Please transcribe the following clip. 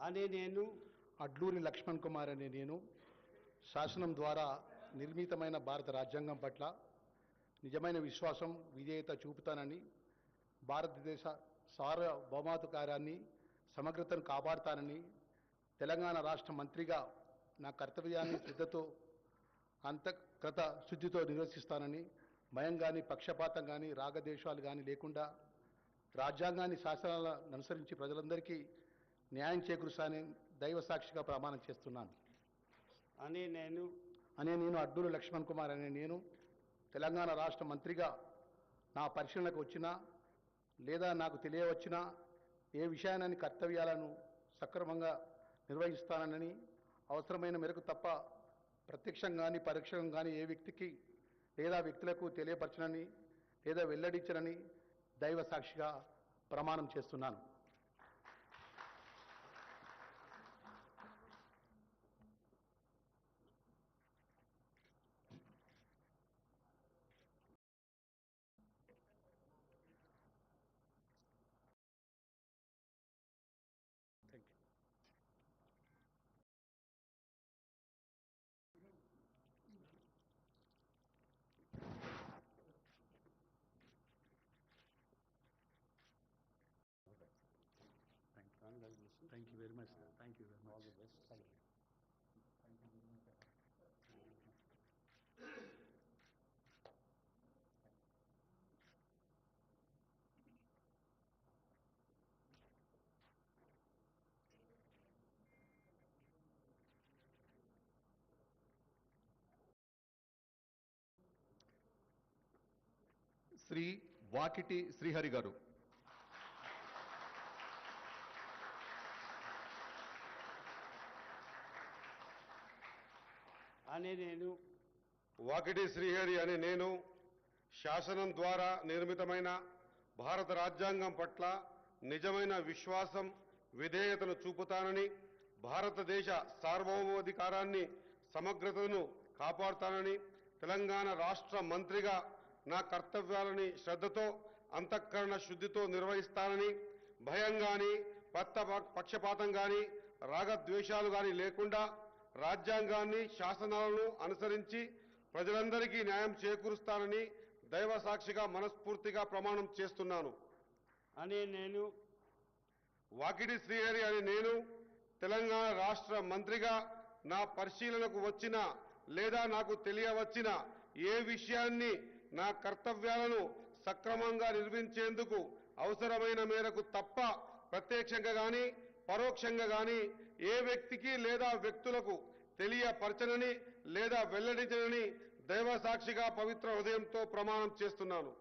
అనే నేను అడ్లూరి లక్ష్మణ్ కుమార్ అనే నేను శాసనం ద్వారా నిర్మితమైన భారత రాజ్యాంగం పట్ల నిజమైన విశ్వాసం విధేయత చూపుతానని, భారతదేశ సార్వభౌమాధికారాన్ని సమగ్రతను కాపాడుతానని, తెలంగాణ రాష్ట్ర మంత్రిగా నా కర్తవ్యాన్ని శ్రద్ధతో అంతఃకృత శుద్ధితో నిర్వర్తిస్తానని, భయం కానీ పక్షపాతం కానీ రాగద్వేషాలు కానీ లేకుండా రాజ్యాంగాన్ని శాసనాలను అనుసరించి ప్రజలందరికీ న్యాయం చేకూరుస్తానని దైవ సాక్షిగా ప్రమాణం చేస్తున్నాను. అనే నేను అడ్లూరి లక్ష్మణ్ కుమార్ అనే నేను తెలంగాణ రాష్ట్ర మంత్రిగా నా పరిశీలనకు వచ్చినా లేదా నాకు తెలియవచ్చినా ఏ విషయాన్ని కర్తవ్యాలను సక్రమంగా నిర్వహిస్తానని, అవసరమైన మేరకు తప్ప ప్రత్యక్షంగా కానీ పరోక్షంగా కానీ ఏ వ్యక్తికి లేదా వ్యక్తులకు తెలియపరచనని లేదా వెల్లడించనని దైవ సాక్షిగా ప్రమాణం చేస్తున్నాను. Thank you. Thank you very much. Thank you very much. All the best. Thank you. Thank you very much. Shri Vakiti Srihari గారు. అనే నేను వాకిటి శ్రీహరి అనే నేను శాసనం ద్వారా నిర్మితమైన భారత రాజ్యాంగం పట్ల నిజమైన విశ్వాసం విధేయతను చూపుతానని, భారతదేశ సార్వభౌమాధికారాన్ని సమగ్రతను కాపాడుతానని, తెలంగాణ రాష్ట్ర మంత్రిగా నా కర్తవ్యాలని శ్రద్ధతో అంతఃకరణ శుద్ధితో నిర్వహిస్తానని, భయం కానీ పక్షపాతం కానీ రాగద్వేషాలు కానీ లేకుండా రాజ్యాంగాన్ని శాసనాలను అనుసరించి ప్రజలందరికీ న్యాయం చేకూరుస్తానని దైవ సాక్షిగా మనస్ఫూర్తిగా ప్రమాణం చేస్తున్నాను. అనే నేను వాకిటి శ్రీహరి అనే నేను తెలంగాణ రాష్ట్ర మంత్రిగా నా పరిశీలనకు వచ్చిన లేదా నాకు తెలియవచ్చిన ఏ విషయాన్ని నా కర్తవ్యాలను సక్రమంగా నిర్వహించేందుకు అవసరమైన మేరకు తప్ప ప్రత్యక్షంగా కానీ పరోక్షంగా కానీ ఏ వ్యక్తికి లేదా వ్యక్తులకు తెలియపరచనని లేదా వెల్లడించనని దైవ సాక్షిగా పవిత్ర హృదయంతో ప్రమాణం చేస్తున్నాను.